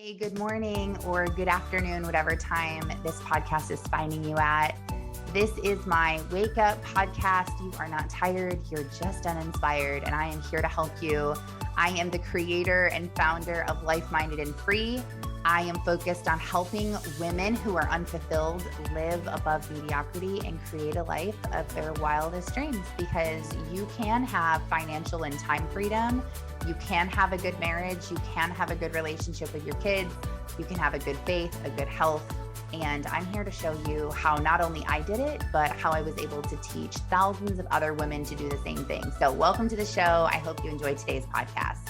Hey, good morning or good afternoon, whatever time this podcast is finding you at. This is my wake up podcast. You are not tired, you're just uninspired, and I am here to help you. I am the creator and founder of Life Minded and Free. I am focused on helping women who are unfulfilled live above mediocrity and create a life of their wildest dreams, because you can have financial and time freedom. You can have a good marriage. You can have a good relationship with your kids. You can have a good faith, a good health. And I'm here to show you how not only I did it, but how I was able to teach thousands of other women to do the same thing. So welcome to the show. I hope you enjoyed today's podcast.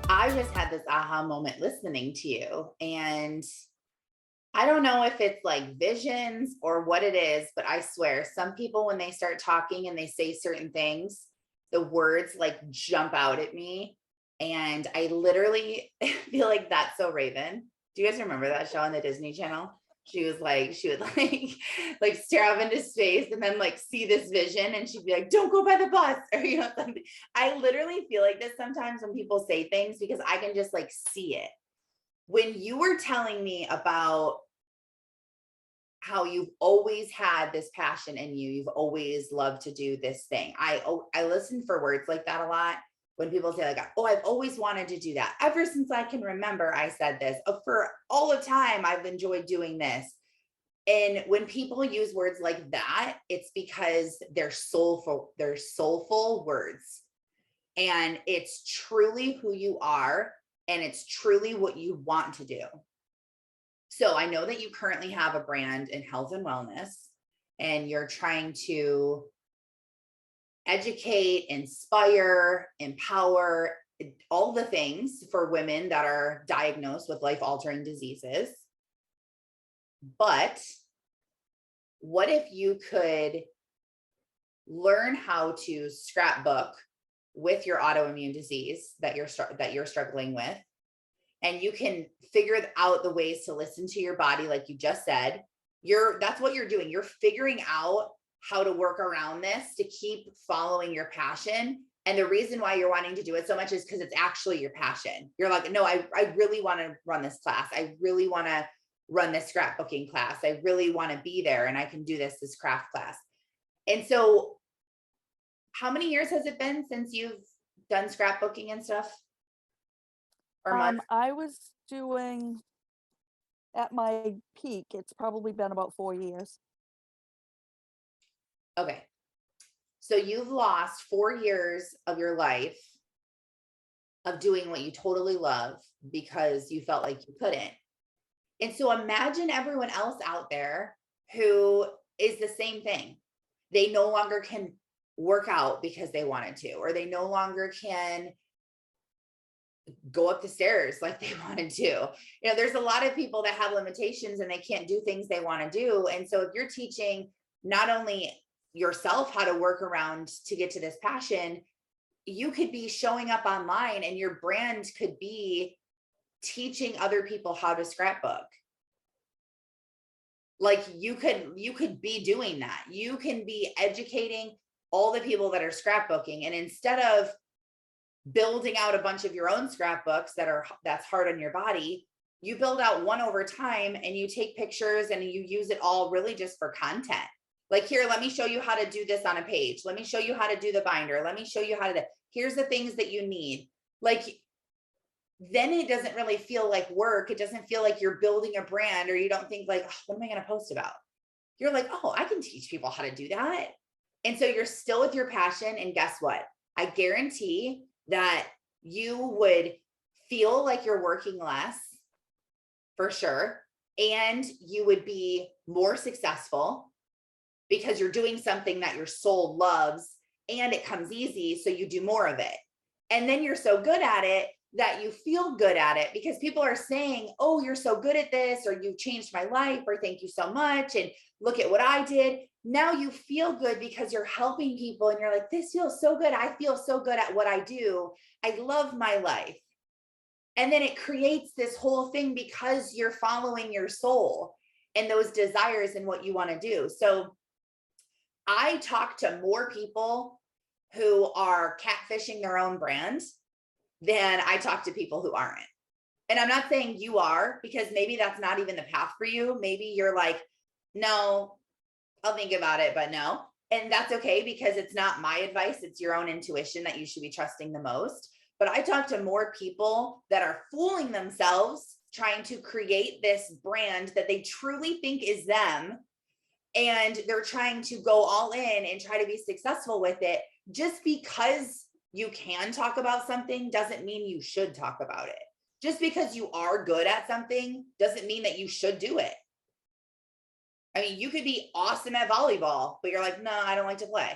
I just had this aha moment listening to you. And I don't know if it's like visions or what it is, but I swear some people, when they start talking and they say certain things, the words like jump out at me. And I literally feel like That's So Raven. Do you guys remember that show on the Disney Channel? She would like stare up into space and then like see this vision, and she'd be like, don't go by the bus, or something. I literally feel like this sometimes when people say things, because I can just like see it. When you were telling me about how you've always had this passion in you, you've always loved to do this thing. I listen for words like that a lot. When people say like, oh, I've always wanted to do that. Ever since I can remember, I said this. For all of time, I've enjoyed doing this. And when people use words like that, it's because they're soulful words. And it's truly who you are, and it's truly what you want to do. So I know that you currently have a brand in health and wellness, and you're trying to educate, inspire, empower, all the things for women that are diagnosed with life-altering diseases. But what if you could learn how to scrapbook with your autoimmune disease that you're struggling with, and you can figure out the ways to listen to your body, like you just said. That's what you're doing. You're figuring out how to work around this to keep following your passion. And the reason why you're wanting to do it so much is because it's actually your passion. You're like, no, I really want to run this class. I really want to run this scrapbooking class. I really want to be there, and I can do this craft class. And so how many years has it been since you've done scrapbooking and stuff? Or months? I was doing, at my peak, it's probably been about 4 years. Okay. So you've lost 4 years of your life of doing what you totally love because you felt like you couldn't. And so imagine everyone else out there who is the same thing. They no longer can work out because they wanted to, or they no longer can go up the stairs like they wanted to. There's a lot of people that have limitations and they can't do things they want to do. And so if you're teaching not only yourself how to work around to get to this passion, you could be showing up online, and your brand could be teaching other people how to scrapbook. Like you could be doing that. You can be educating all the people that are scrapbooking, and instead of building out a bunch of your own scrapbooks that's hard on your body, you build out one over time, and you take pictures and you use it all really just for content. Like, here, let me show you how to do this on a page. Let me show you how to do the binder. Let me show you how to here's the things that you need. Like, then it doesn't really feel like work. It doesn't feel like you're building a brand, or you don't think like, oh, what am I going to post about? You're like, oh, I can teach people how to do that. And so you're still with your passion. And guess what? I guarantee that you would feel like you're working less, for sure. And you would be more successful because you're doing something that your soul loves, and it comes easy. So you do more of it. And then you're so good at it that you feel good at it, because people are saying, oh, you're so good at this, or you've changed my life, or thank you so much, and look at what I did. Now you feel good because you're helping people, and you're like, this feels so good. I feel so good at what I do. I love my life. And then it creates this whole thing because you're following your soul and those desires and what you want to do. So I talk to more people who are catfishing their own brands than I talk to people who aren't. And I'm not saying you are, because maybe that's not even the path for you. Maybe you're like, no, I'll think about it, but no. And that's okay, because it's not my advice. It's your own intuition that you should be trusting the most. But I talk to more people that are fooling themselves, trying to create this brand that they truly think is them. And they're trying to go all in and try to be successful with it. Just because you can talk about something doesn't mean you should talk about it. Just because you are good at something doesn't mean that you should do it. I mean, you could be awesome at volleyball, but you're like, no, I don't like to play.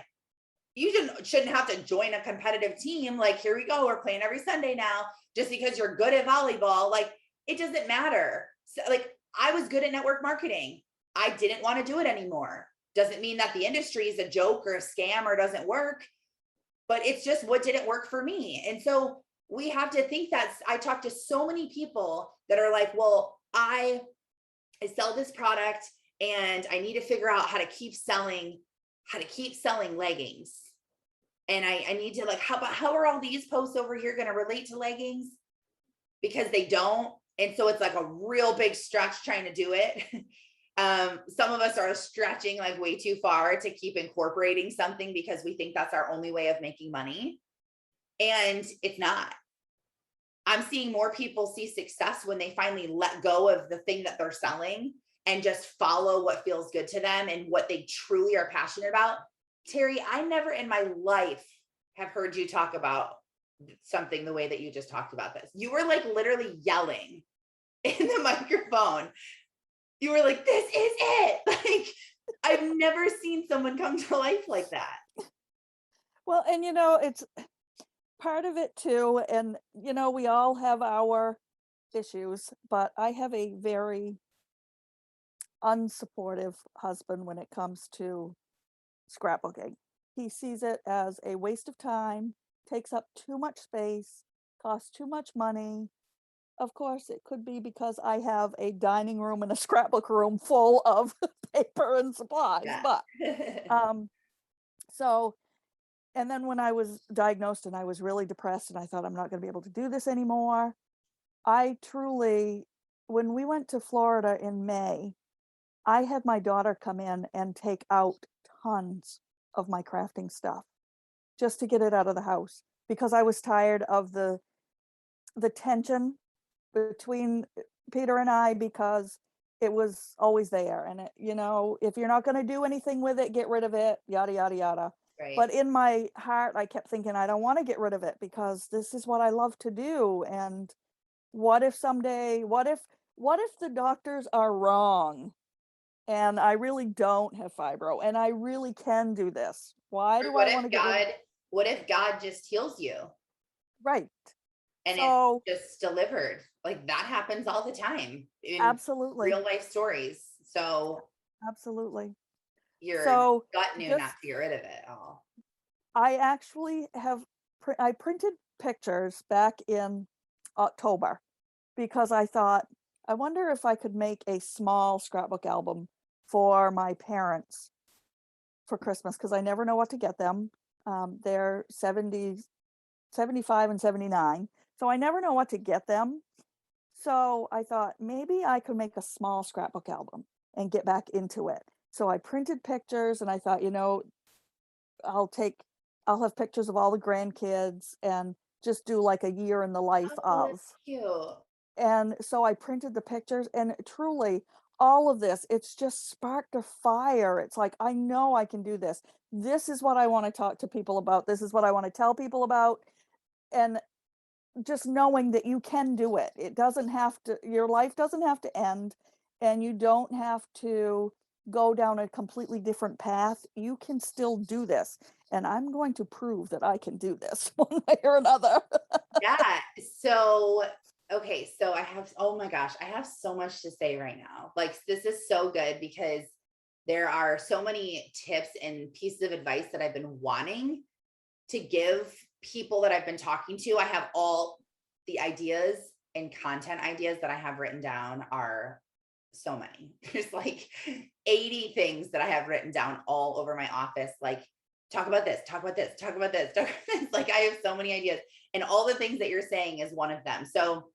You shouldn't have to join a competitive team. Like, here we go, we're playing every Sunday now, just because you're good at volleyball. Like, it doesn't matter. So, like, I was good at network marketing. I didn't want to do it anymore. Doesn't mean that the industry is a joke or a scam or doesn't work, but it's just what didn't work for me. And so we have to think that. I talk to so many people that are like, well, I sell this product and I need to figure out how to keep selling leggings. And I need to, like, how are all these posts over here going to relate to leggings? Because they don't. And so it's like a real big stretch trying to do it. Some of us are stretching like way too far to keep incorporating something because we think that's our only way of making money. And it's not. I'm seeing more people see success when they finally let go of the thing that they're selling and just follow what feels good to them and what they truly are passionate about. Terri, I never in my life have heard you talk about something the way that you just talked about this. You were like literally yelling in the microphone. You were like, this is it. Like, I've never seen someone come to life like that. Well, and it's part of it too. And, we all have our issues, but I have a very unsupportive husband when it comes to scrapbooking. He sees it as a waste of time, takes up too much space, costs too much money. Of course, it could be because I have a dining room and a scrapbook room full of paper and supplies. Yeah. But so, and then when I was diagnosed and I was really depressed and I thought I'm not going to be able to do this anymore, I truly, when we went to Florida in May, I had my daughter come in and take out tons of my crafting stuff just to get it out of the house because I was tired of the tension between Peter and I, because it was always there. And if you're not going to do anything with it, get rid of it, yada yada yada. Right. But in my heart I kept thinking, I don't want to get rid of it because this is what I love to do. And what if someday, what if the doctors are wrong and I really don't have fibro and I really can do this? Why do I want to get rid of it? What if God just heals you? Right. And so, it's just delivered. Like, that happens all the time in absolutely real life stories. So absolutely. your So gut knew just, not to get rid of it all. I actually have I printed pictures back in October because I thought, I wonder if I could make a small scrapbook album for my parents for Christmas, because I never know what to get them. They're 70, 75 and 79. So I never know what to get them. So I thought maybe I could make a small scrapbook album and get back into it. So I printed pictures and I thought, I'll have pictures of all the grandkids and just do like a year in the life Oh, of. that's cute. And so I printed the pictures, and truly all of this, it's just sparked a fire. It's like, I know I can do this. This is what I want to talk to people about. This is what I want to tell people about. And just knowing that you can do it. It doesn't have to, your life doesn't have to end, and you don't have to go down a completely different path. You can still do this. And I'm going to prove that I can do this one way or another. Yeah. So, okay. So oh my gosh, I have so much to say right now. Like, this is so good because there are so many tips and pieces of advice that I've been wanting to give people that I've been talking to. I have all the ideas and content ideas that I have written down are so many. There's like 80 things that I have written down all over my office. Like, talk about this, talk about this, talk about this, talk about this. Like, I have so many ideas, and all the things that you're saying is one of them. So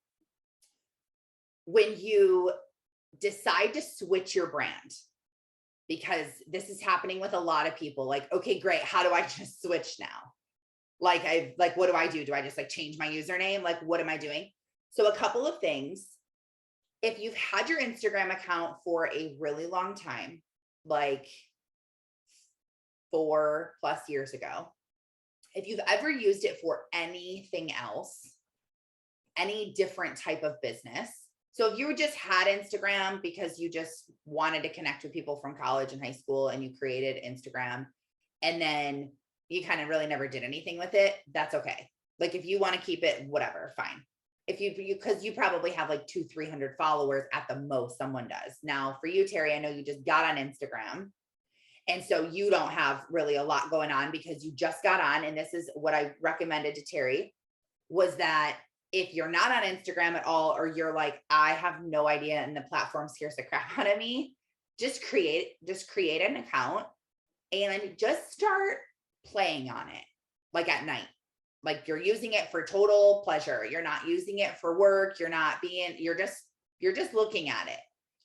when you decide to switch your brand, because this is happening with a lot of people, like, okay, great. How do I just switch now? Like, what do I do? Do I just like change my username? Like, what am I doing? So a couple of things. If you've had your Instagram account for a really long time, like 4+ years ago, if you've ever used it for anything else, any different type of business. So if you just had Instagram because you just wanted to connect with people from college and high school and you created Instagram and then you kind of really never did anything with it, that's okay. Like if you want to keep it, whatever, fine. If you because you probably have like 200-300 followers at the most, someone does. Now for you, Terri, I know you just got on Instagram. And so you don't have really a lot going on because you just got on. And this is what I recommended to Terri, was that if you're not on Instagram at all, or you're like, I have no idea and the platform scares the crap out of me, just create an account and just start playing on it, like at night. Like you're using it for total pleasure. You're not using it for work. You're just looking at it.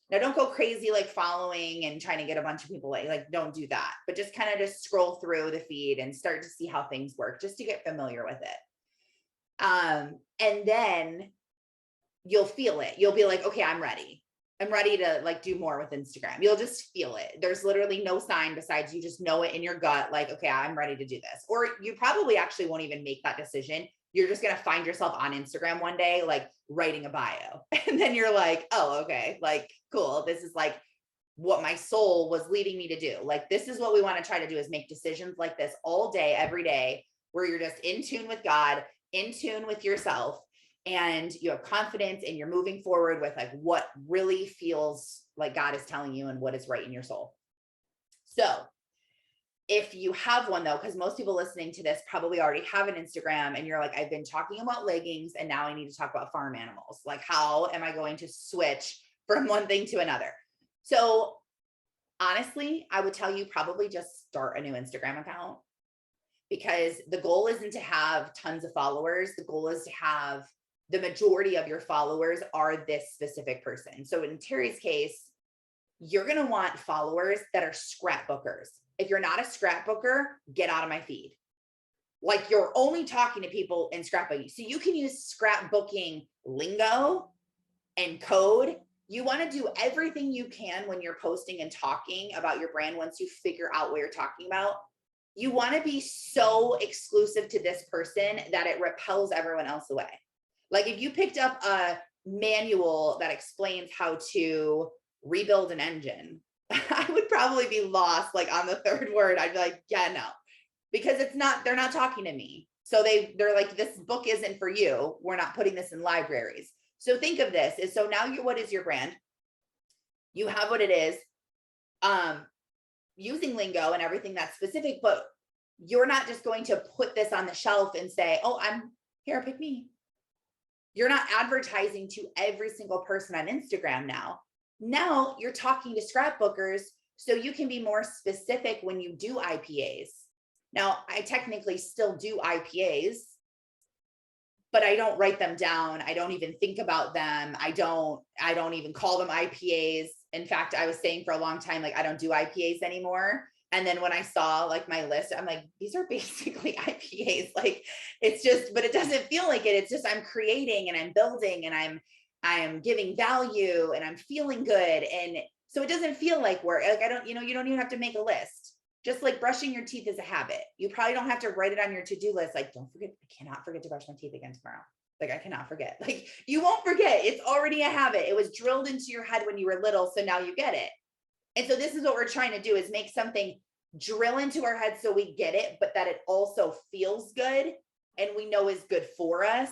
Now don't go crazy like following and trying to get a bunch of people like don't do that, but just kind of just scroll through the feed and start to see how things work, just to get familiar with it. And then you'll feel it. You'll be like, okay, I'm ready to like do more with Instagram. You'll just feel it. There's literally no sign besides you just know it in your gut. Like, okay, I'm ready to do this. Or you probably actually won't even make that decision. You're just going to find yourself on Instagram one day, like writing a bio. And then you're like, oh, okay, like, cool. This is like what my soul was leading me to do. Like, this is what we want to try to do, is make decisions like this all day, every day, where you're just in tune with God, in tune with yourself, and you have confidence and you're moving forward with like what really feels like God is telling you and what is right in your soul. So if you have one though, because most people listening to this probably already have an Instagram and you're like, I've been talking about leggings and now I need to talk about farm animals. Like, how am I going to switch from one thing to another? So honestly, I would tell you probably just start a new Instagram account, because the goal isn't to have tons of followers. The goal is to have the majority of your followers are this specific person. So in Terri's case, you're going to want followers that are scrapbookers. If you're not a scrapbooker, get out of my feed. Like, you're only talking to people in scrapbooking. So you can use scrapbooking lingo and code. You want to do everything you can when you're posting and talking about your brand. Once you figure out what you're talking about, you want to be so exclusive to this person that it repels everyone else away. Like if you picked up a manual that explains how to rebuild an engine, I would probably be lost like on the third word. I'd be like, yeah, no, because they're not talking to me. So they're like, this book isn't for you. We're not putting this in libraries. So think of this is, so now what is your brand? You have what it is, using lingo and everything that's specific, but you're not just going to put this on the shelf and say, oh, I'm here, pick me. You're not advertising to every single person on Instagram now. Now you're talking to scrapbookers, so you can be more specific when you do IPAs. Now, I technically still do IPAs, but I don't write them down. I don't even think about them. I don't even call them IPAs. In fact, I was saying for a long time, like, I don't do IPAs anymore. And then when I saw like my list, I'm like, these are basically IPAs. Like, it's just, but it doesn't feel like it. It's just, I'm creating and I'm building and I'm giving value and I'm feeling good. And so it doesn't feel like work. Like, you don't even have to make a list. Just like brushing your teeth is a habit. You probably don't have to write it on your to-do list. Like, don't forget, I cannot forget to brush my teeth again tomorrow. Like, I cannot forget. Like, you won't forget. It's already a habit. It was drilled into your head when you were little. So now you get it. And so this is what we're trying to do, is make something drill into our head so we get it, but that it also feels good and we know is good for us.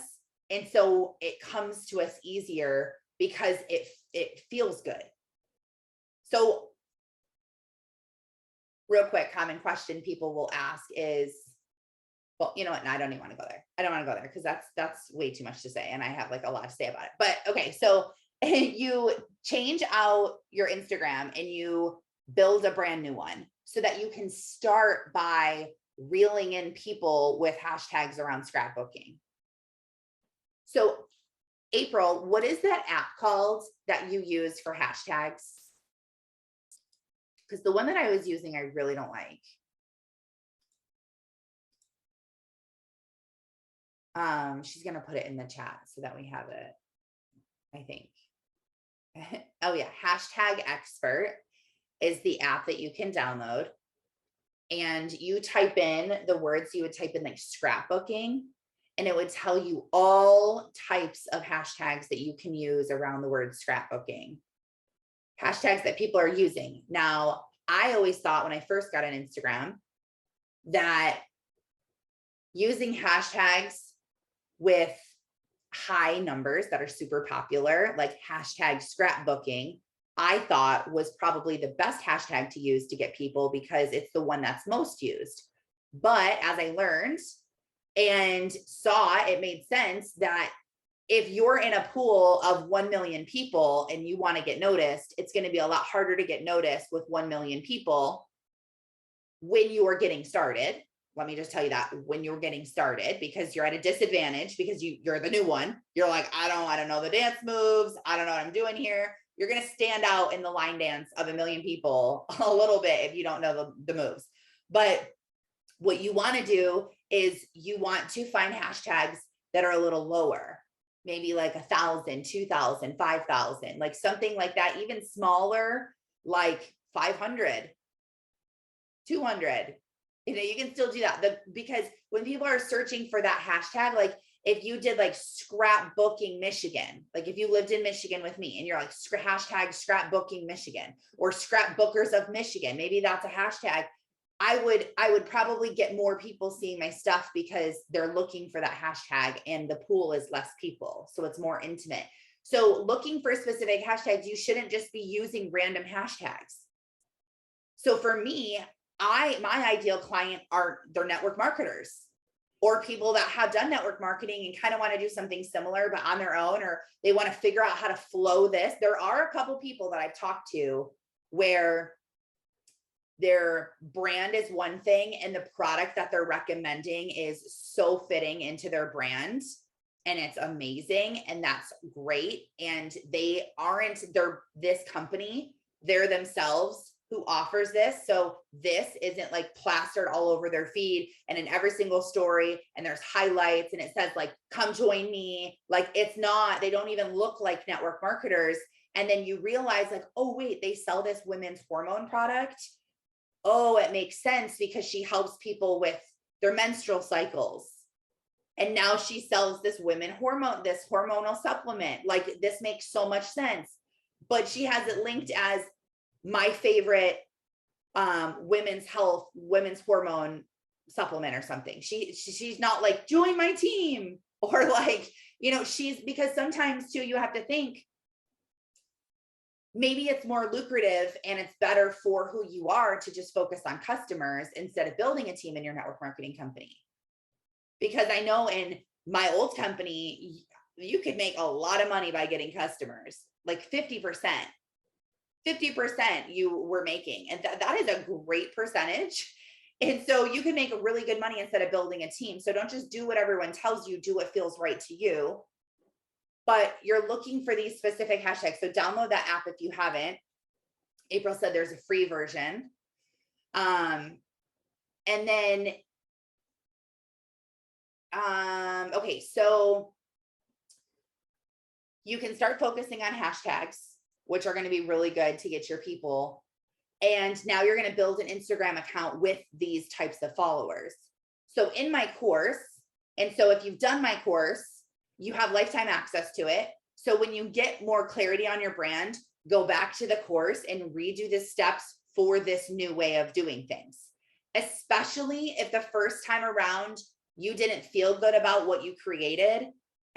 And so it comes to us easier because it feels good. So real quick, common question people will ask is, well, you know what? No, I don't even want to go there. I don't want to go there because that's way too much to say. And I have like a lot to say about it. But okay, so you change out your Instagram and you build a brand new one so that you can start by reeling in people with hashtags around scrapbooking. So April, what is that app called that you use for hashtags? Because the one that I was using, I really don't like. She's going to put it in the chat so that we have it, I think. Oh yeah. Hashtag Expert is the app that you can download, and you type in the words. You would type in like scrapbooking, and it would tell you all types of hashtags that you can use around the word scrapbooking, hashtags that people are using. Now, I always thought when I first got on Instagram that using hashtags with high numbers that are super popular, like hashtag scrapbooking, I thought was probably the best hashtag to use to get people because it's the one that's most used. But as I learned and saw, it made sense that if you're in a pool of 1 million people and you want to get noticed, it's going to be a lot harder to get noticed with 1 million people when you are getting started. Let me just tell you that, when you're getting started, because you're at a disadvantage because you're the new one. You're like, I don't know the dance moves. I don't know what I'm doing here. You're going to stand out in the line dance of 1 million people a little bit if you don't know the moves. But what you want to do is you want to find hashtags that are a little lower, maybe like 1,000, 2,000, 5,000, like something like that, even smaller, like 500, 200. You can still do that because when people are searching for that hashtag, like if you did like scrapbooking Michigan, like if you lived in Michigan with me and you're like hashtag scrapbooking Michigan or scrapbookers of Michigan, maybe that's a hashtag. I would probably get more people seeing my stuff because they're looking for that hashtag and the pool is less people. So it's more intimate. So looking for specific hashtags, you shouldn't just be using random hashtags. So for me, my ideal client are their network marketers or people that have done network marketing and kind of want to do something similar, but on their own, or they want to figure out how to flow this. There are a couple people that I've talked to where their brand is one thing and the product that they're recommending is so fitting into their brand and it's amazing. And that's great. And they're this company, they're themselves who offers this. So this isn't like plastered all over their feed and in every single story, and there's highlights and it says like, come join me. Like it's not, they don't even look like network marketers. And then you realize like, oh wait, they sell this women's hormone product. Oh, it makes sense because she helps people with their menstrual cycles. And now she sells this hormonal supplement. Like this makes so much sense, but she has it linked as my favorite women's hormone supplement or something. She's not like, join my team, or like, because sometimes too, you have to think maybe it's more lucrative and it's better for who you are to just focus on customers instead of building a team in your network marketing company. Because I know in my old company, you could make a lot of money by getting customers, like 50%. 50% you were making. And that is a great percentage. And so you can make really good money instead of building a team. So don't just do what everyone tells you, do what feels right to you. But you're looking for these specific hashtags. So download that app if you haven't. April said there's a free version. And then, okay, so you can start focusing on hashtags, which are going to be really good to get your people. And now you're going to build an Instagram account with these types of followers. So in my course, and so if you've done my course, you have lifetime access to it. So when you get more clarity on your brand, go back to the course and redo the steps for this new way of doing things. Especially if the first time around, you didn't feel good about what you created.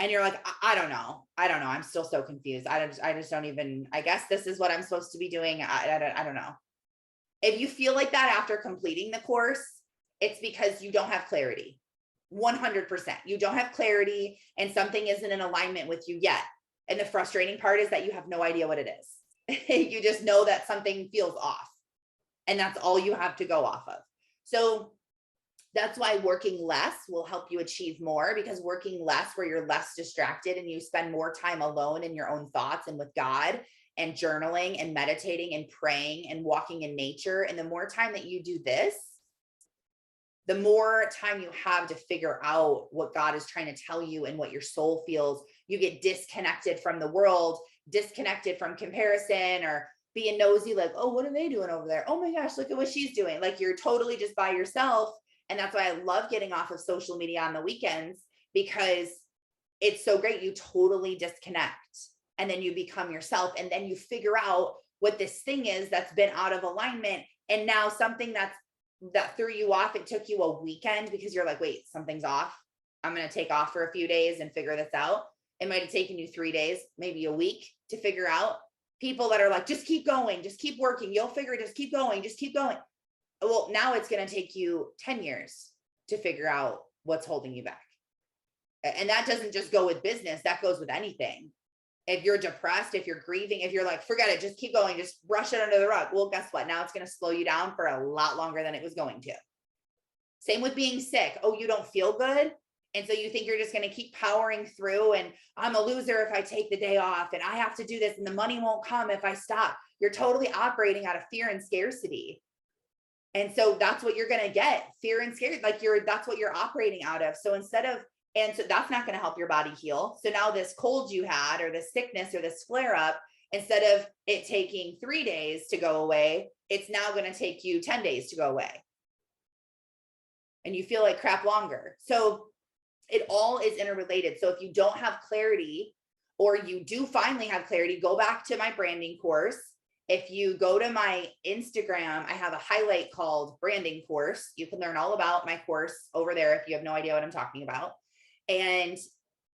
And you're like, I don't know. I'm still so confused. I just don't even, I guess this is what I'm supposed to be doing. I don't know. If you feel like that after completing the course, it's because you don't have clarity. 100%. You don't have clarity and something isn't in alignment with you yet. And the frustrating part is that you have no idea what it is. You just know that something feels off. And that's all you have to go off of. So That's why working less will help you achieve more, because working less where you're less distracted and you spend more time alone in your own thoughts and with God and journaling and meditating and praying and walking in nature. And the more time that you do this, the more time you have to figure out what God is trying to tell you and what your soul feels. You get disconnected from the world, disconnected from comparison or being nosy, like, oh, what are they doing over there? Oh my gosh, look at what she's doing. Like, you're totally just by yourself. And that's why I love getting off of social media on the weekends, because it's so great. You totally disconnect and then you become yourself. And then you figure out what this thing is that's been out of alignment. And now something that threw you off, it took you a weekend because you're like, wait, something's off. I'm going to take off for a few days and figure this out. It might have taken you 3 days, maybe a week to figure out. People that are like, just keep going, just keep working. You'll figure it, just keep going, just keep going. Well, now it's going to take you 10 years to figure out what's holding you back. And that doesn't just go with business. That goes with anything. If you're depressed, if you're grieving, if you're like, forget it, just keep going, just brush it under the rug. Well, guess what? Now it's going to slow you down for a lot longer than it was going to. Same with being sick. Oh, you don't feel good. And so you think you're just going to keep powering through, and I'm a loser if I take the day off, and I have to do this, and the money won't come if I stop. You're totally operating out of fear and scarcity. And so that's what you're going to get, fear and scarcity. Like that's what you're operating out of. So and so that's not going to help your body heal. So now this cold you had, or this sickness, or this flare up, instead of it taking 3 days to go away, it's now going to take you 10 days to go away. And you feel like crap longer. So it all is interrelated. So if you don't have clarity, or you do finally have clarity, go back to my branding course. If you go to my Instagram, I have a highlight called branding course. You can learn all about my course over there if you have no idea what I'm talking about. And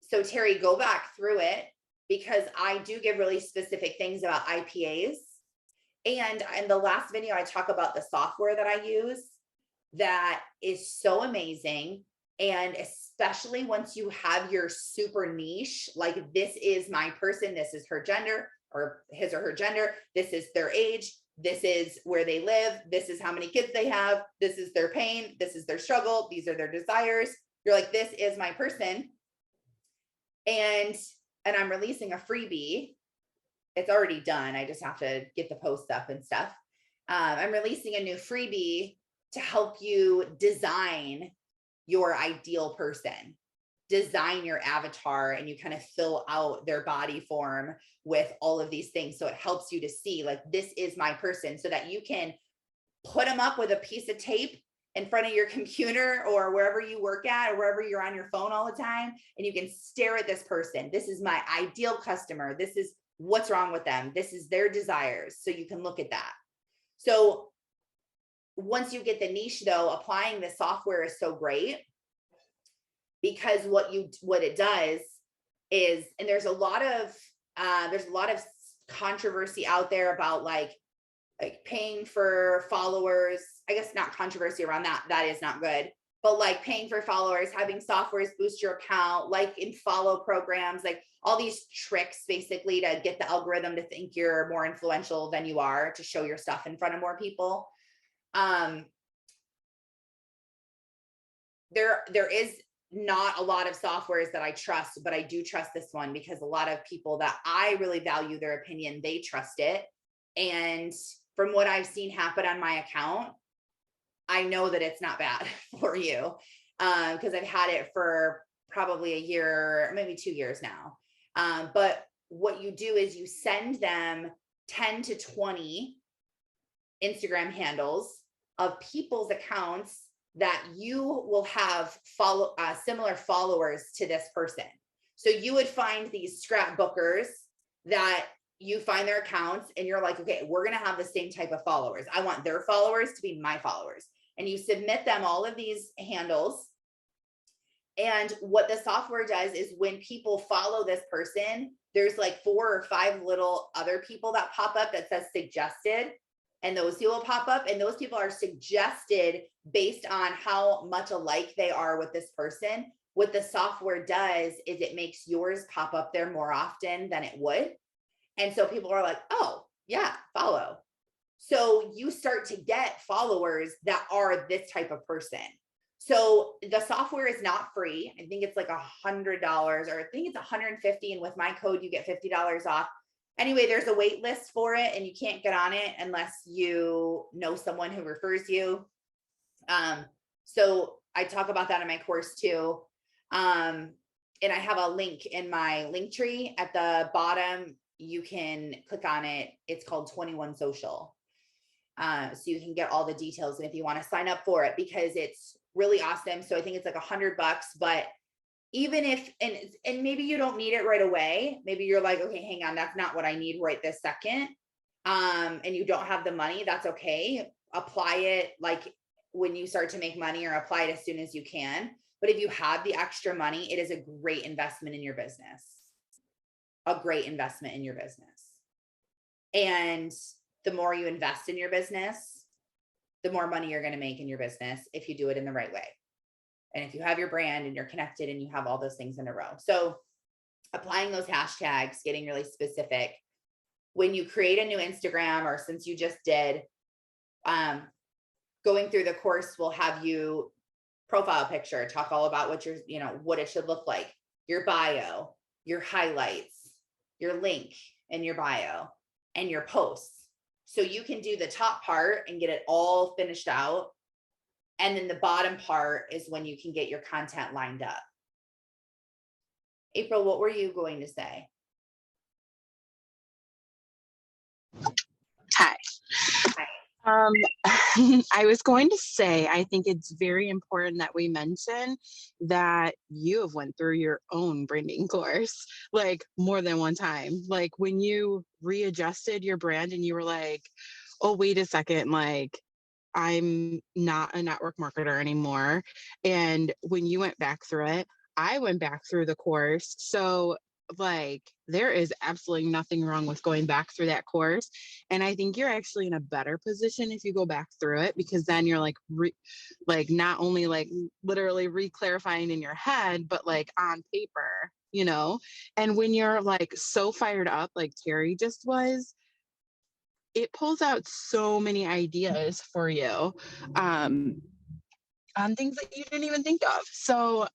so Terri, go back through it, because I do give really specific things about IPAs. And in the last video, I talk about the software that I use that is so amazing. And especially once you have your super niche, like this is my person, this is her gender, or his or her gender, this is their age, this is where they live, this is how many kids they have, this is their pain, this is their struggle, these are their desires. You're like, this is my person. And I'm releasing a freebie. It's already done. I just have to get the posts up and stuff. I'm releasing a new freebie to help you design your ideal person, design your avatar, and you kind of fill out their body form with all of these things. So it helps you to see, like, this is my person, so that you can put them up with a piece of tape in front of your computer or wherever you work at, or wherever you're on your phone all the time. And you can stare at this person. This is my ideal customer. This is what's wrong with them. This is their desires. So you can look at that. So once you get the niche, though, applying the software is so great, because what it does is, and there's a lot of controversy out there about like paying for followers. I guess not controversy around that. That is not good. But like paying for followers, having softwares boost your account, like in follow programs, like all these tricks basically to get the algorithm to think you're more influential than you are, to show your stuff in front of more people. There is not a lot of softwares that I trust, but I do trust this one, because a lot of people that I really value their opinion, they trust it. And from what I've seen happen on my account, I know that it's not bad for you, because I've had it for probably a year, maybe 2 years now. But what you do is you send them 10 to 20 Instagram handles of people's accounts that you will have similar followers to this person. So you would find these scrapbookers that you find their accounts, and you're like, okay, we're going to have the same type of followers. I want their followers to be my followers. And you submit them all of these handles. And what the software does is, when people follow this person, there's like 4 or 5 little other people that pop up that says suggested. And those people pop up, and those people are suggested based on how much alike they are with this person. What the software does is it makes yours pop up there more often than it would. And so people are like, oh yeah, follow. So you start to get followers that are this type of person. So the software is not free. I think it's like $100, or I think it's $150. And with my code, you get $50 off. Anyway, there's a wait list for it, and you can't get on it unless you know someone who refers you. So I talk about that in my course too. And I have a link in my link tree at the bottom. You can click on it. It's called 21 Social. So you can get all the details, and if you want to sign up for it, because it's really awesome. So I think it's like $100, but even if, and maybe you don't need it right away. Maybe you're like, okay, hang on, that's not what I need right this second. And you don't have the money, that's okay. Apply it like when you start to make money, or apply it as soon as you can. But if you have the extra money, it is a great investment in your business. A great investment in your business. And the more you invest in your business, the more money you're going to make in your business if you do it in the right way. And if you have your brand and you're connected and you have all those things in a row. So applying those hashtags, getting really specific. When you create a new Instagram, or since you just did, going through the course will have you profile picture, talk all about what your, what it should look like, your bio, your highlights, your link in your bio, and your posts. So you can do the top part and get it all finished out. And then the bottom part is when you can get your content lined up. April, what were you going to say? Hi. I was going to say, I think it's very important that we mention that you have went through your own branding course, like more than one time. Like when you readjusted your brand and you were like, oh, wait a second, like I'm not a network marketer anymore. And when you went back through it, I went back through the course. So like there is absolutely nothing wrong with going back through that course. And I think you're actually in a better position if you go back through it, because then you're like not only like literally re-clarifying in your head, but like on paper, and when you're like so fired up like Terri just was, it pulls out so many ideas for you on things that you didn't even think of. So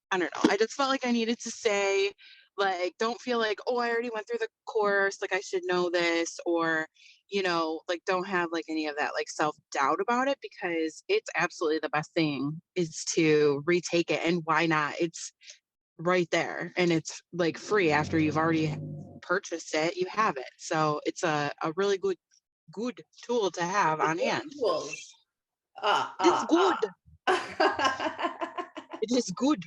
I don't know. I just felt like I needed to say, like, don't feel like, oh, I already went through the course, like I should know this, or, like don't have like any of that like self-doubt about it, because it's absolutely the best thing is to retake it. And why not? It's right there, and it's like free after you've already purchased it. You have it. So it's a really good tool to have on hand. It's good. It is good.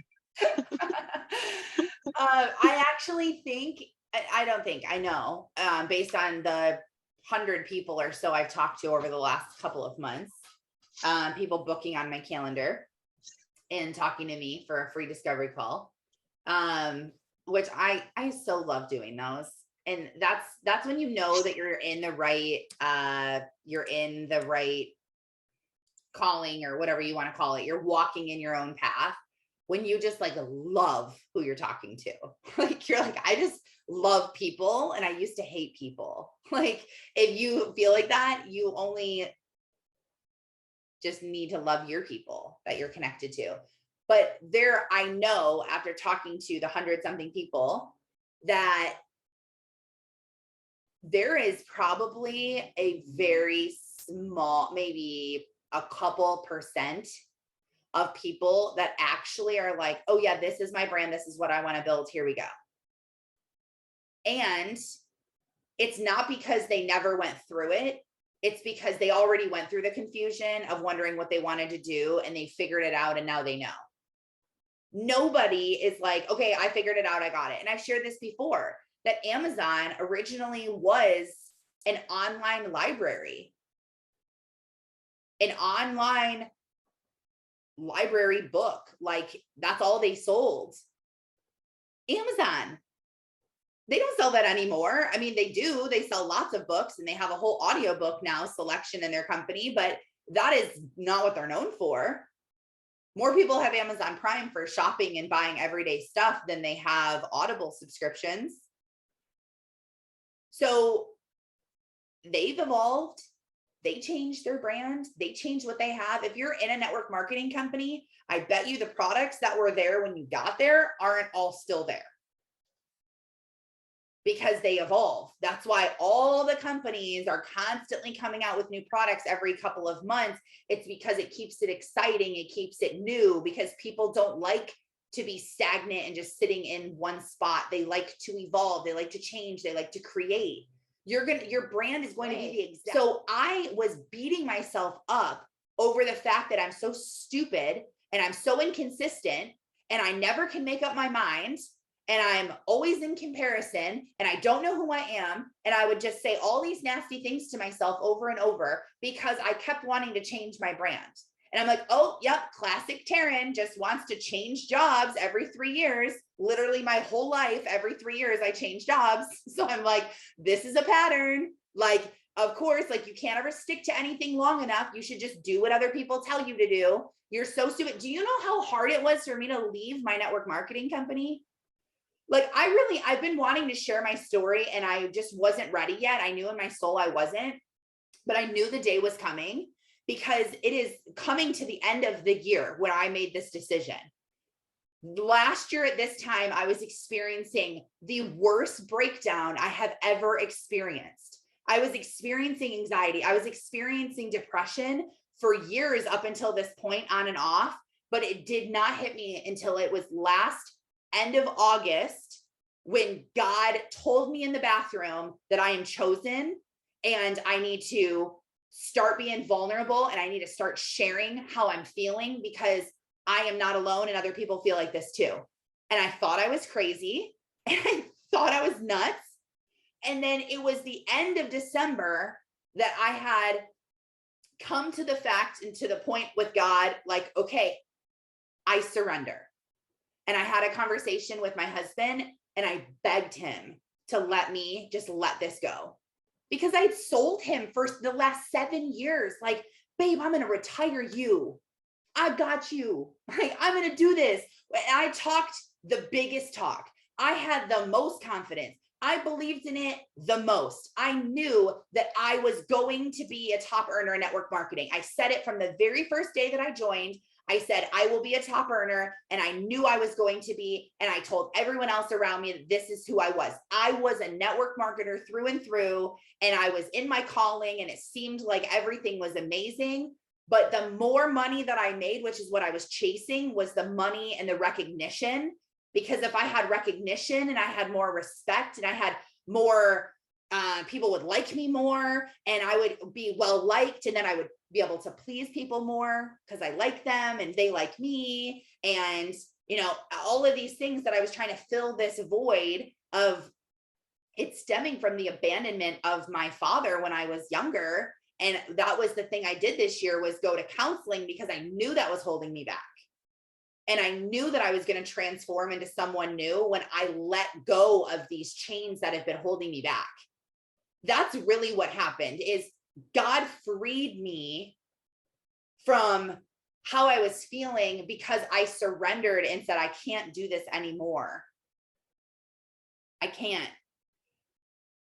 I actually think, I know, based on the 100 people or so I've talked to over the last couple of months, people booking on my calendar and talking to me for a free discovery call, which I so love doing those. And that's when you know that you're in the right calling, or whatever you want to call it. You're walking in your own path when you just like love who you're talking to. Like you're like, I just love people, and I used to hate people. Like if you feel like that, you only just need to love your people that you're connected to. But I know after talking to the 100-something people that there is probably a very small, maybe a couple percent of people that actually are like, oh yeah, this is my brand. This is what I want to build. Here we go. And it's not because they never went through it. It's because they already went through the confusion of wondering what they wanted to do, and they figured it out, and now they know. Nobody is like, okay, I figured it out. I got it. And I've shared this before, that Amazon originally was an online library, an online library book. Like that's all they sold. Amazon, they don't sell that anymore. I mean, they do, they sell lots of books, and they have a whole audiobook now selection in their company, but that is not what they're known for. More people have Amazon Prime for shopping and buying everyday stuff than they have Audible subscriptions. So they've evolved. they change their brand, they change what they have. If you're in a network marketing company, I bet you the products that were there when you got there aren't all still there, because they evolve. That's why all the companies are constantly coming out with new products every couple of months. It's because it keeps it exciting, it keeps it new, because people don't like to be stagnant and just sitting in one spot. They like to evolve, they like to change, they like to create. Your brand is going to be the exact. So I was beating myself up over the fact that I'm so stupid and I'm so inconsistent and I never can make up my mind. And I'm always in comparison and I don't know who I am. And I would just say all these nasty things to myself over and over because I kept wanting to change my brand. And I'm like, oh, yep, classic Taryn, just wants to change jobs every 3 years. Literally my whole life, every 3 years, I change jobs. So I'm like, this is a pattern. Like, of course, like you can't ever stick to anything long enough. You should just do what other people tell you to do. You're so stupid. Do you know how hard it was for me to leave my network marketing company? Like I've been wanting to share my story and I just wasn't ready yet. I knew in my soul I wasn't, but I knew the day was coming because it is coming to the end of the year when I made this decision. Last year at this time, I was experiencing the worst breakdown I have ever experienced. I was experiencing anxiety. I was experiencing depression for years up until this point, on and off, but it did not hit me until it was last end of August when God told me in the bathroom that I am chosen and I need to start being vulnerable and I need to start sharing how I'm feeling because I am not alone and other people feel like this too. And I thought I was crazy and I thought I was nuts. And then it was the end of December that I had come to the fact and to the point with God, like, okay, I surrender. And I had a conversation with my husband and I begged him to let me just let this go because I'd sold him for the last 7 years. Like, babe, I'm going to retire you. I got you. Like, I'm going to do this. And I talked the biggest talk. I had the most confidence. I believed in it the most. I knew that I was going to be a top earner in network marketing. I said it from the very first day that I joined. I said, I will be a top earner, and I knew I was going to be, and I told everyone else around me that this is who I was. I was a network marketer through and through, and I was in my calling, and it seemed like everything was amazing. But the more money that I made, which is what I was chasing, was the money and the recognition. Because if I had recognition and I had more respect and I had more, people would like me more and I would be well liked, and then I would be able to please people more because I like them and they like me. And, you know, all of these things that I was trying to fill this void of, it's stemming from the abandonment of my father when I was younger. And that was the thing I did this year, was go to counseling because I knew that was holding me back. And I knew that I was going to transform into someone new when I let go of these chains that have been holding me back. That's really what happened, is God freed me from how I was feeling because I surrendered and said, I can't do this anymore. I can't.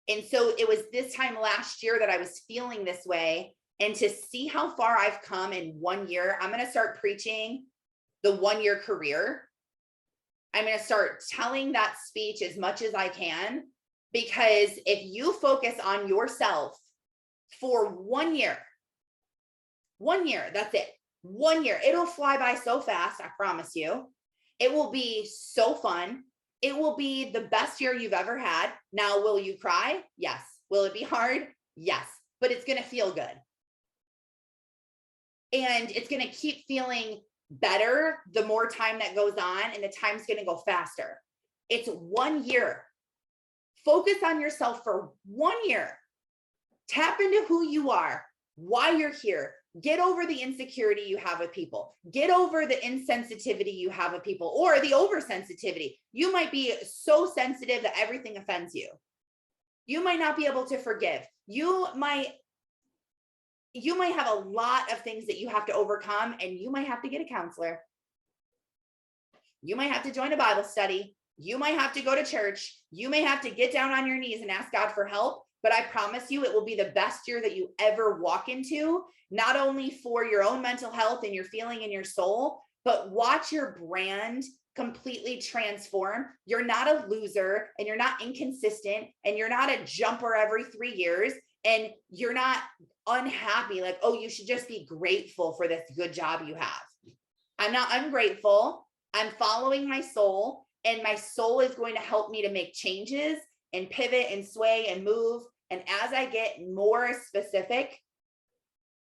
And so it was this time last year that I was feeling this way. And to see how far I've come in 1 year, I'm going to start preaching the 1 year career. I'm going to start telling that speech as much as I can, because if you focus on yourself for 1 year, 1 year, that's it. 1 year, it'll fly by so fast. I promise you. It will be so fun. It will be the best year you've ever had. Now, will you cry? Yes. Will it be hard? Yes, but it's going to feel good. And it's going to keep feeling better the more time that goes on, and the time's going to go faster. It's 1 year. Focus on yourself for 1 year. Tap into who you are, why you're here. Get over the insecurity you have with people. Get over the insensitivity you have with people, or the oversensitivity. You might be so sensitive that everything offends you. You might not be able to forgive. You might have a lot of things that you have to overcome, and you might have to get a counselor. You might have to join a Bible study. You might have to go to church. You may have to get down on your knees and ask God for help. but I promise you it will be the best year that you ever walk into, not only for your own mental health and your feeling in your soul, but watch your brand completely transform. You're not a loser, and you're not inconsistent, and you're not a jumper every 3 years, and you're not unhappy. Like, oh, you should just be grateful for this good job you have. I'm not ungrateful. I'm following my soul, and my soul is going to help me to make changes and pivot and sway and move. And as I get more specific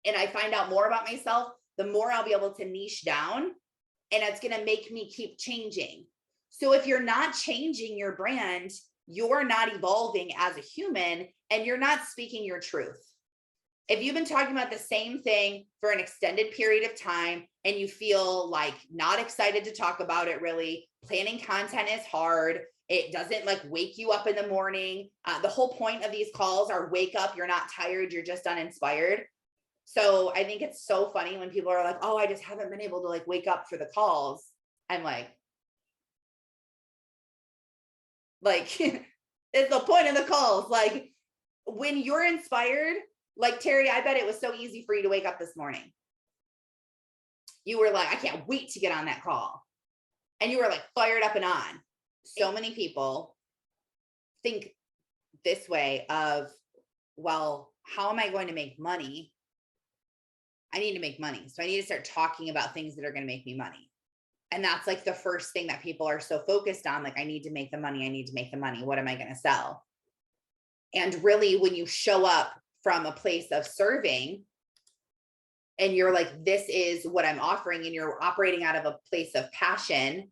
and I find out more about myself, the more I'll be able to niche down, and it's going to make me keep changing. So if you're not changing your brand, you're not evolving as a human, and you're not speaking your truth. If you've been talking about the same thing for an extended period of time and you feel like not excited to talk about it, really, planning content is hard. It doesn't like wake you up in the morning. The whole point of these calls are wake up. You're not tired. You're just uninspired. So I think it's so funny when people are like, oh, I just haven't been able to like wake up for the calls. I'm like, it's the point of the calls. Like when you're inspired, like Terri, I bet it was so easy for you to wake up this morning. You were like, I can't wait to get on that call. And you were like fired up and on. So many people think this way of, well, how am I going to make money? I need to make money. So I need to start talking about things that are going to make me money. And that's like the first thing that people are so focused on. Like, I need to make the money. I need to make the money. What am I going to sell? And really, when you show up from a place of serving and you're like, this is what I'm offering, and you're operating out of a place of passion,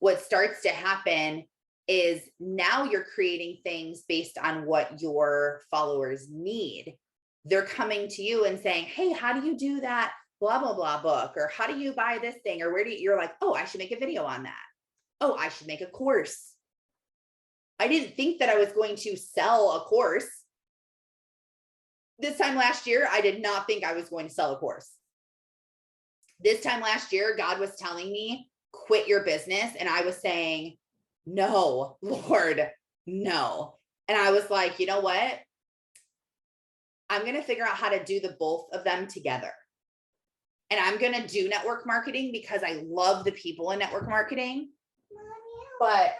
what starts to happen is now you're creating things based on what your followers need. They're coming to you and saying, hey, how do you do that blah, blah, blah book? Or how do you buy this thing? Or you're like, oh, I should make a video on that. Oh, I should make a course. I didn't think that I was going to sell a course. This time last year, I did not think I was going to sell a course. This time last year, God was telling me, quit your business. And I was saying, no, Lord, no. And I was like, you know what? I'm going to figure out how to do the both of them together. And I'm going to do network marketing because I love the people in network marketing. But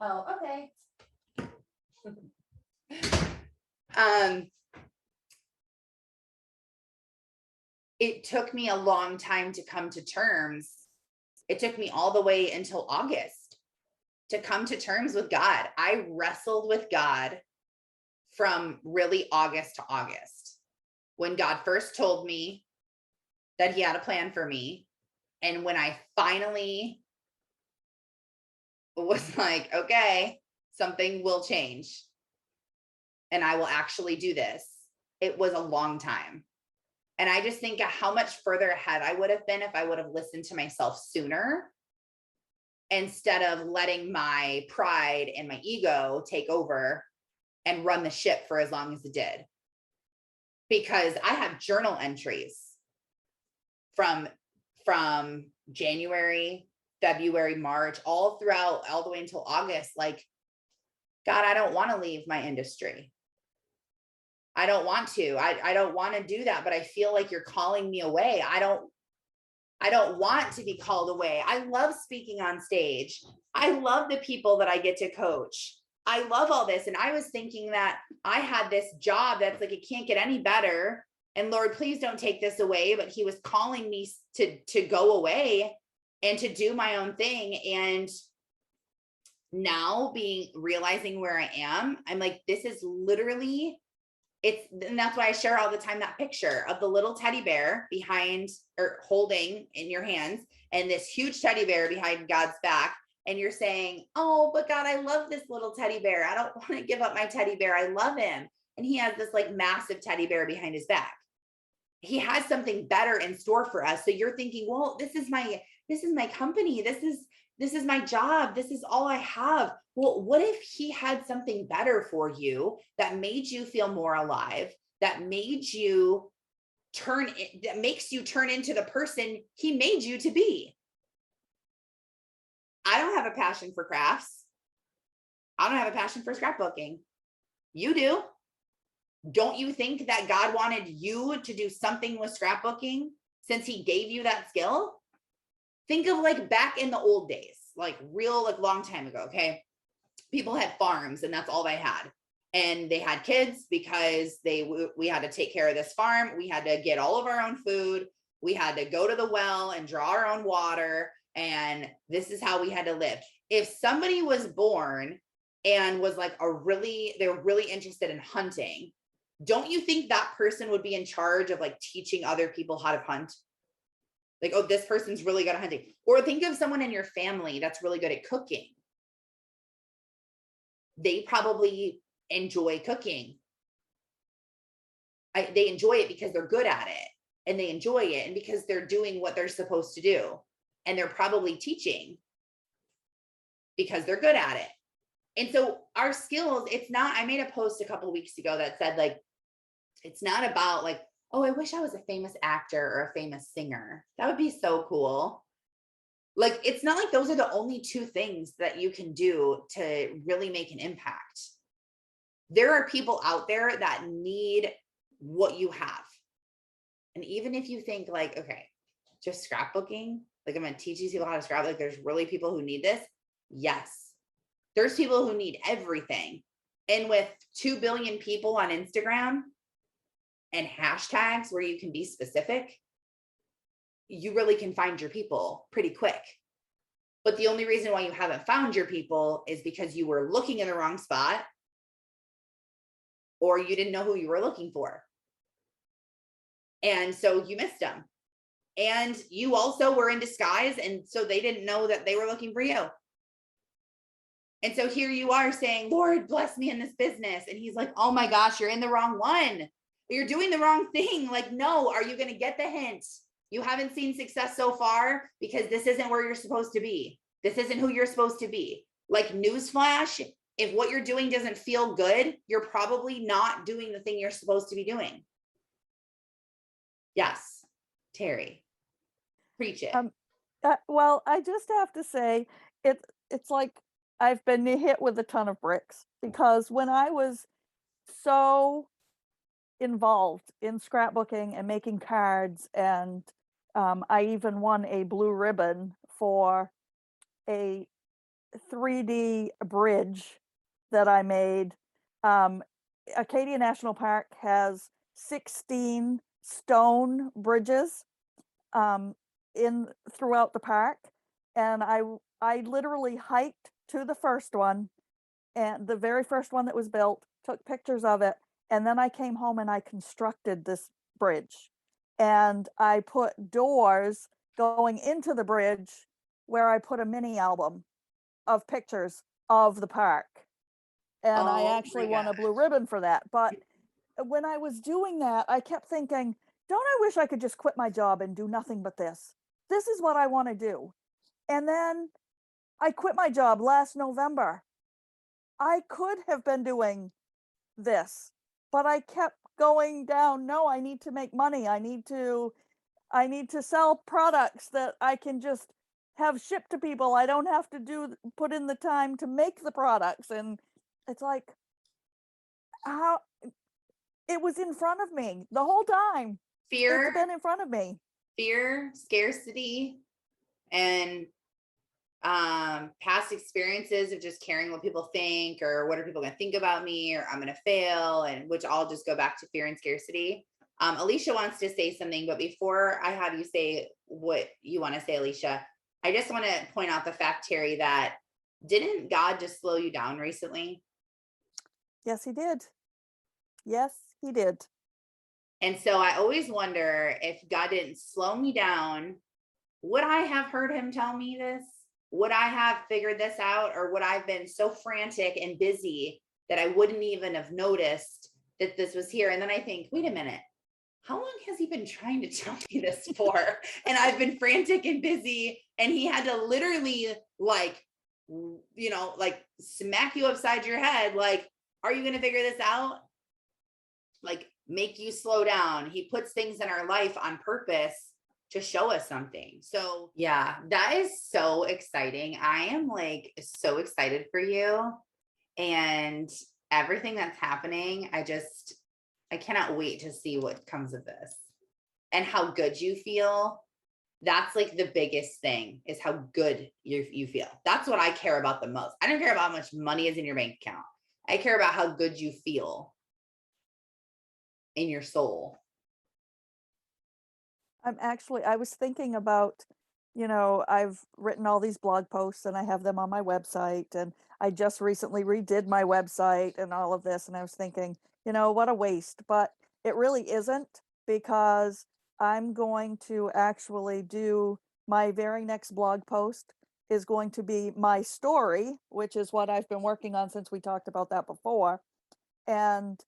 oh, okay. It took me a long time to come to terms. It took me all the way until August to come to terms with God. I wrestled with God from really August to August, when God first told me that he had a plan for me. And when I finally was like, okay, something will change and I will actually do this, it was a long time. And I just think of how much further ahead I would have been if I would have listened to myself sooner, instead of letting my pride and my ego take over and run the ship for as long as it did. Because I have journal entries from January, February, March, all throughout, all the way until August. Like, God, I don't want to leave my industry. I don't want to. I don't want to do that, but I feel like you're calling me away. I don't want to be called away. I love speaking on stage. I love the people that I get to coach. I love all this. And I was thinking that I had this job that's like, it can't get any better. And Lord, please don't take this away. But he was calling me to go away and to do my own thing. And now realizing where I am, I'm like, this is literally, and that's why I share all the time that picture of the little teddy bear behind, or holding in your hands, and this huge teddy bear behind God's back. And you're saying, oh, but God, I love this little teddy bear. I don't want to give up my teddy bear. I love him. And he has this like massive teddy bear behind his back. He has something better in store for us. So you're thinking, well, this is my company. This is my job. This is all I have. Well, what if he had something better for you that made you feel more alive, that makes you turn into the person he made you to be? I don't have a passion for crafts. I don't have a passion for scrapbooking. You do. Don't you think that God wanted you to do something with scrapbooking since he gave you that skill? Think of like back in the old days, like real, like long time ago. Okay. People had farms and that's all they had. And they had kids because we had to take care of this farm. We had to get all of our own food. We had to go to the well and draw our own water. And this is how we had to live. If somebody was born and was like they're really interested in hunting, don't you think that person would be in charge of like teaching other people how to hunt? Like, oh, this person's really good at hunting. Or think of someone in your family that's really good at cooking. They probably enjoy cooking. They enjoy it because they're good at it and they enjoy it and because they're doing what they're supposed to do. And they're probably teaching because they're good at it. And so our skills, it's not, I made a post a couple of weeks ago that said like, it's not about like, oh, I wish I was a famous actor or a famous singer. That would be so cool. Like, it's not like those are the only two things that you can do to really make an impact. There are people out there that need what you have. And even if you think like, okay, just scrapbooking, like I'm going to teach these people how to scrap, like there's really people who need this. Yes. There's people who need everything. And with 2 billion people on Instagram and hashtags where you can be specific, you really can find your people pretty quick. But the only reason why you haven't found your people is because you were looking in the wrong spot or you didn't know who you were looking for. And so you missed them. And you also were in disguise. And so they didn't know that they were looking for you. And so here you are saying, Lord, bless me in this business. And he's like, oh my gosh, you're in the wrong one. You're doing the wrong thing. Like, no, are you going to get the hint? You haven't seen success so far because this isn't where you're supposed to be. This isn't who you're supposed to be. Like, newsflash, if what you're doing doesn't feel good, you're probably not doing the thing you're supposed to be doing. Yes, Terri, preach it. Well, I just have to say, it's like I've been hit with a ton of bricks because when I was so involved in scrapbooking and making cards, and I even won a blue ribbon for a 3D bridge that I made. Acadia National Park has 16 stone bridges in throughout the park, and I literally hiked to the first one, and the very first one that was built, took pictures of it, and then I came home and I constructed this bridge, and I put doors going into the bridge where I put a mini album of pictures of the park, and I actually won a blue ribbon for that. But when I was doing that, I kept thinking, don't I wish I could just quit my job and do nothing but this? This is what I want to do. And then I quit my job last November. I could have been doing this, but I kept going down. No, I need to make money. I need to sell products that I can just have shipped to people. I don't have to put in the time to make the products. And it's like, how it was in front of me the whole time. Fear, it's been in front of me. Fear, scarcity, and past experiences of just caring what people think, or what are people going to think about me, or I'm going to fail, and which all just go back to fear and scarcity. Alicia wants to say something, but before I have you say what you want to say, Alicia, I just want to point out the fact, Terri, that didn't God just slow you down recently? Yes, he did. Yes, he did. And so I always wonder, if God didn't slow me down, would I have heard him tell me this? Would I have figured this out? Or would I have been so frantic and busy that I wouldn't even have noticed that this was here? And then I think, wait a minute, how long has he been trying to tell me this for? And I've been frantic and busy, and he had to literally like smack you upside your head. Like, are you going to figure this out? Like, make you slow down. He puts things in our life on purpose to show us something. So yeah, that is so exciting. I am like so excited for you. And everything that's happening, I cannot wait to see what comes of this and how good you feel. That's like the biggest thing, is how good you feel. That's what I care about the most. I don't care about how much money is in your bank account. I care about how good you feel in your soul. I was thinking about, I've written all these blog posts and I have them on my website, and I just recently redid my website and all of this. And I was thinking, what a waste, but it really isn't, because I'm going to actually do my very next blog post is going to be my story, which is what I've been working on since we talked about that before. And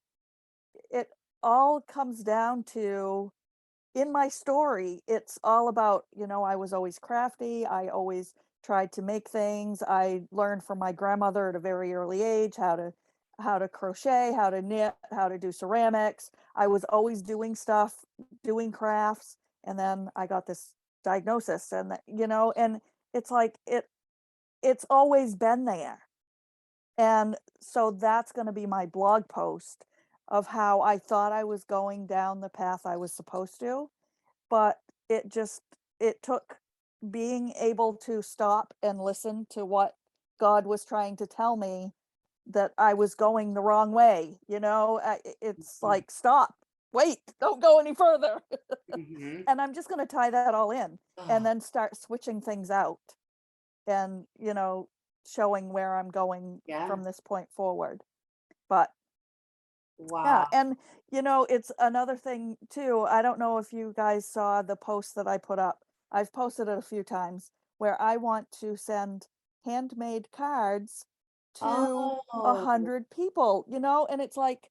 it all comes down to, in my story, it's all about, I was always crafty. I always tried to make things. I learned from my grandmother at a very early age how to crochet, how to knit, how to do ceramics. I was always doing stuff, doing crafts, and then I got this diagnosis, and and it's like it's always been there. And so that's going to be my blog post of how I thought I was going down the path I was supposed to, but it took being able to stop and listen to what God was trying to tell me, that I was going the wrong way. It's like, stop, wait, don't go any further. Mm-hmm. And I'm just going to tie that all in and Oh, then start switching things out, and showing where I'm going yeah. from this point forward. But yeah, Wow. and it's another thing too. I don't know if you guys saw the post that I put up. I've posted it a few times, where I want to send handmade cards to Oh, 100 people, and it's like,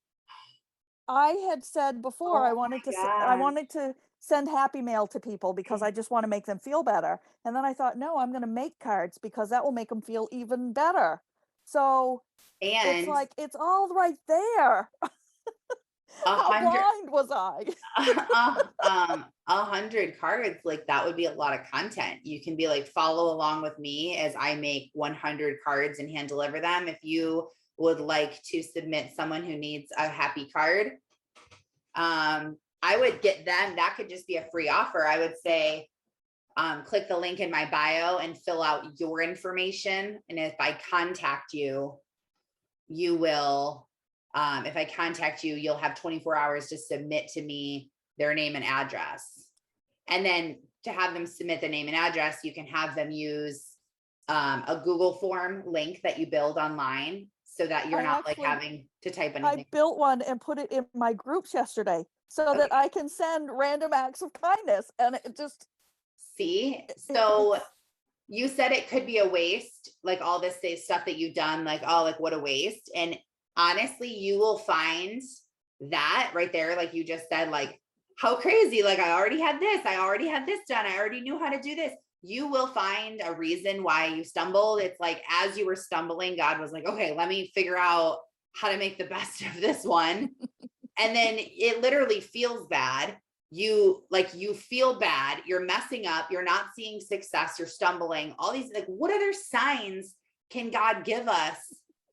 I had said before, oh my I gosh. wanted to send happy mail to people because I just want to make them feel better. And then I thought, no, I'm going to make cards because that will make them feel even better. So it's And like, it's all right there. a How hundred, blind was I? 100 cards, like that would be a lot of content. You can be like, follow along with me as I make 100 cards and hand deliver them. If you would like to submit someone who needs a happy card, I would get them. That could just be a free offer. I would say, click the link in my bio and fill out your information. And if I contact you, you will, if I contact you, you'll have 24 hours to submit to me their name and address. And then to have them submit the name and address, you can have them use a Google form link that you build online, so that you're I not like actually having to type I anything. built one and put it in my groups yesterday so Okay. that I can send random acts of kindness, and it just See, so it's you said it could be a waste, like all this stuff that you've done, like, oh, like what a waste. And honestly, you will find that right there, like you just said, like, how crazy, like I already had this done, I already knew how to do this. You will find a reason why you stumbled. It's like, as you were stumbling, God was like, okay, let me figure out how to make the best of this one. And then it literally feels bad. You feel bad, you're messing up, you're not seeing success, you're stumbling, all these, like, what other signs can God give us?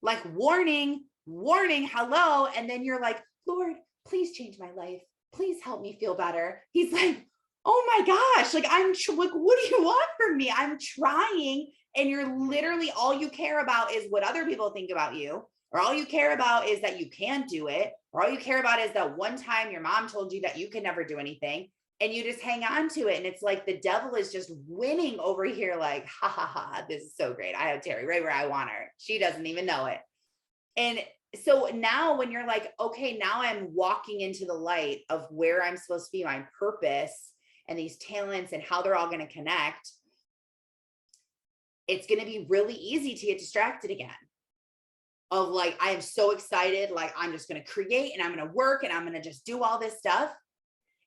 Like, warning, warning, hello. And then you're like, Lord, please change my life, please help me feel better. He's like, oh my gosh, like, like, what do you want from me? I'm trying. And you're literally, all you care about is what other people think about you, or all you care about is that you can do it, or all you care about is that one time your mom told you that you could never do anything, and you just hang on to it. And it's like the devil is just winning over here, like, ha ha ha, this is so great, I have Terri right where I want her, she doesn't even know it. And so now when you're like, okay, now I'm walking into the light of where I'm supposed to be, my purpose and these talents and how they're all going to connect, it's going to be really easy to get distracted again. Of like, I am so excited, like I'm just going to create and I'm going to work and I'm going to just do all this stuff.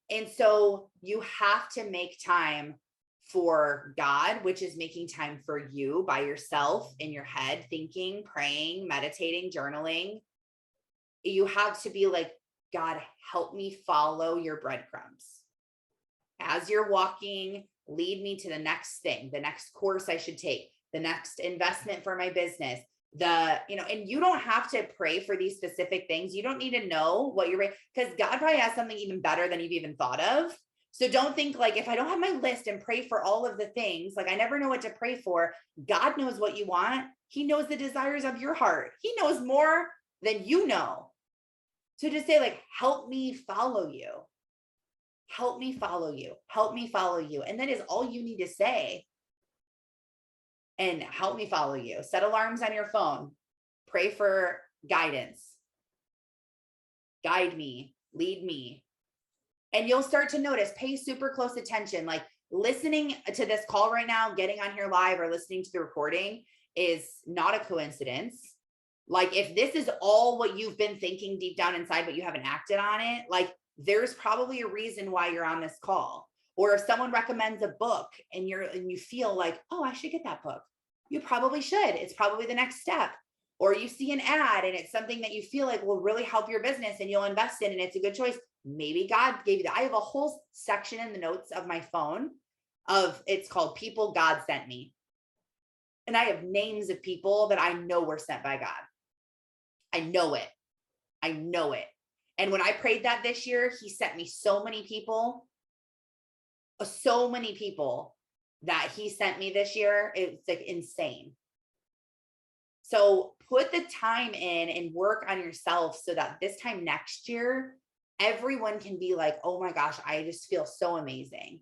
And so you have to make time for God, which is making time for you by yourself in your head, thinking, praying, meditating, journaling. You have to be like, God, help me follow your breadcrumbs. As you're walking, lead me to the next thing, the next course I should take, the next investment for my business, and you don't have to pray for these specific things. You don't need to know what you're, because God probably has something even better than you've even thought of. So don't think like, if I don't have my list and pray for all of the things, like I never know what to pray for. God knows what you want. He knows the desires of your heart. He knows more than you know. So just say like, help me follow you. Help me follow you. Help me follow you. And that is all you need to say. And help me follow you. Set alarms on your phone. Pray for guidance. Guide me, lead me. And you'll start to notice, pay super close attention. Like listening to this call right now, getting on here live or listening to the recording is not a coincidence. Like if this is all what you've been thinking deep down inside, but you haven't acted on it, like there's probably a reason why you're on this call. Or if someone recommends a book and you feel like, oh, I should get that book. You probably should. It's probably the next step. Or you see an ad and it's something that you feel like will really help your business and you'll invest in and it's a good choice. Maybe God gave you that. I have a whole section in the notes of my phone it's called People God Sent Me. And I have names of people that I know were sent by God. I know it. I know it. And when I prayed that this year, he sent me so many people that he sent me this year. It's like insane. So put the time in and work on yourself so that this time next year, everyone can be like, oh my gosh, I just feel so amazing.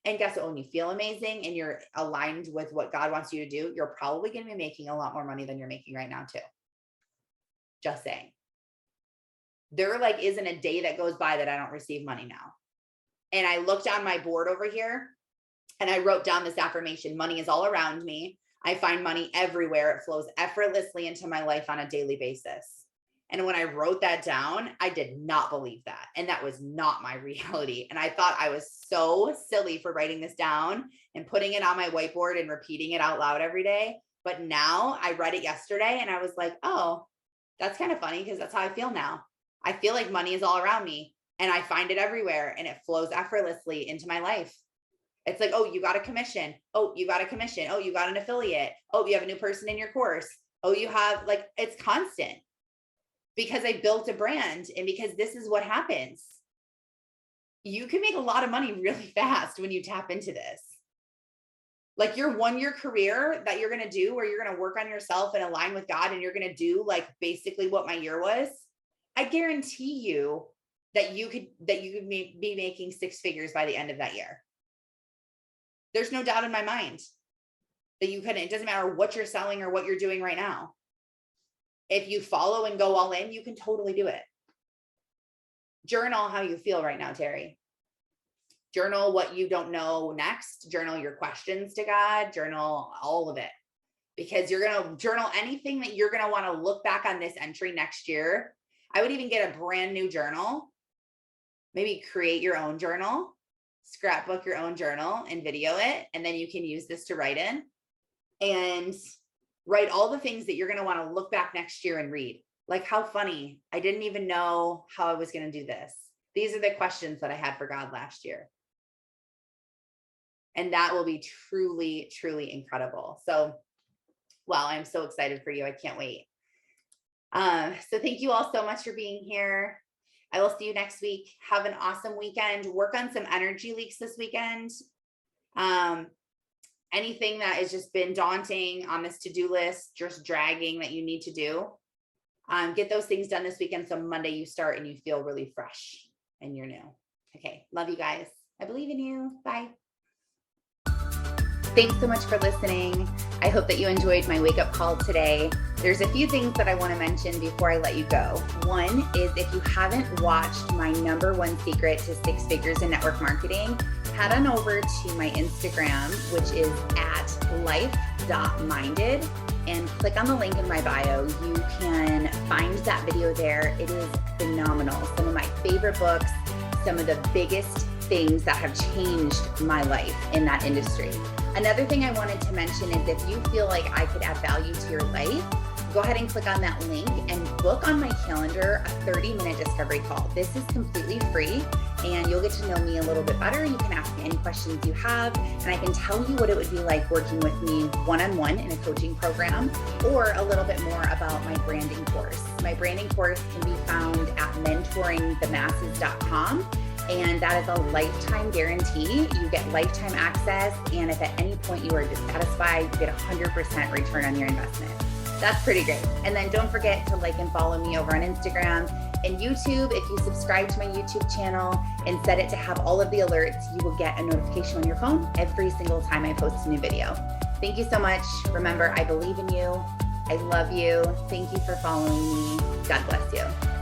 And guess what? When you feel amazing and you're aligned with what God wants you to do, you're probably going to be making a lot more money than you're making right now too. Just saying. There like isn't a day that goes by that I don't receive money now. And I looked on my board over here and I wrote down this affirmation: money is all around me. I find money everywhere. It flows effortlessly into my life on a daily basis. And when I wrote that down, I did not believe that. And that was not my reality. And I thought I was so silly for writing this down and putting it on my whiteboard and repeating it out loud every day. But now I read it yesterday and I was like, oh, that's kind of funny because that's how I feel now. I feel like money is all around me and I find it everywhere and it flows effortlessly into my life. It's like, oh, you got a commission. Oh, you got a commission. Oh, you got an affiliate. Oh, you have a new person in your course. Oh, you have like, it's constant because I built a brand and because this is what happens. You can make a lot of money really fast when you tap into this. Like your 1-year career that you're going to do, where you're going to work on yourself and align with God and you're going to do like basically what my year was. I guarantee you that you could be making 6 figures by the end of that year. There's no doubt in my mind that you couldn't. It doesn't matter what you're selling or what you're doing right now. If you follow and go all in, you can totally do it. Journal how you feel right now, Terri. Journal what you don't know next. Journal your questions to God. Journal all of it. Because you're going to journal anything that you're going to want to look back on this entry next year. I would even get a brand new journal. Maybe create your own journal. Scrapbook your own journal and video it. And then you can use this to write in and write all the things that you're going to want to look back next year and read. Like, how funny. I didn't even know how I was going to do this. These are the questions that I had for God last year. And that will be truly, truly incredible. So, wow, I'm so excited for you. I can't wait. So thank you all so much for being here. I will see you next week. Have an awesome weekend. Work on some energy leaks this weekend. Anything that has just been daunting on this to-do list, just dragging that you need to do, get those things done this weekend. So Monday you start and you feel really fresh and you're new. Okay. Love you guys. I believe in you. Bye. Thanks so much for listening. I hope that you enjoyed my wake-up call today. There's a few things that I want to mention before I let you go. One is, if you haven't watched my #1 secret to 6 figures in network marketing, head on over to my Instagram, which is @life.minded, and click on the link in my bio. You can find that video there. It is phenomenal. Some of my favorite books, some of the biggest things that have changed my life in that industry. Another thing I wanted to mention is, if you feel like I could add value to your life, go ahead and click on that link and book on my calendar a 30-minute discovery call. This is completely free and you'll get to know me a little bit better. You can ask me any questions you have, and I can tell you what it would be like working with me one-on-one in a coaching program, or a little bit more about my branding course. My branding course can be found at mentoringthemasses.com. And that is a lifetime guarantee. You get lifetime access. And if at any point you are dissatisfied, you get 100% return on your investment. That's pretty great. And then don't forget to like and follow me over on Instagram and YouTube. If you subscribe to my YouTube channel and set it to have all of the alerts, you will get a notification on your phone every single time I post a new video. Thank you so much. Remember, I believe in you. I love you. Thank you for following me. God bless you.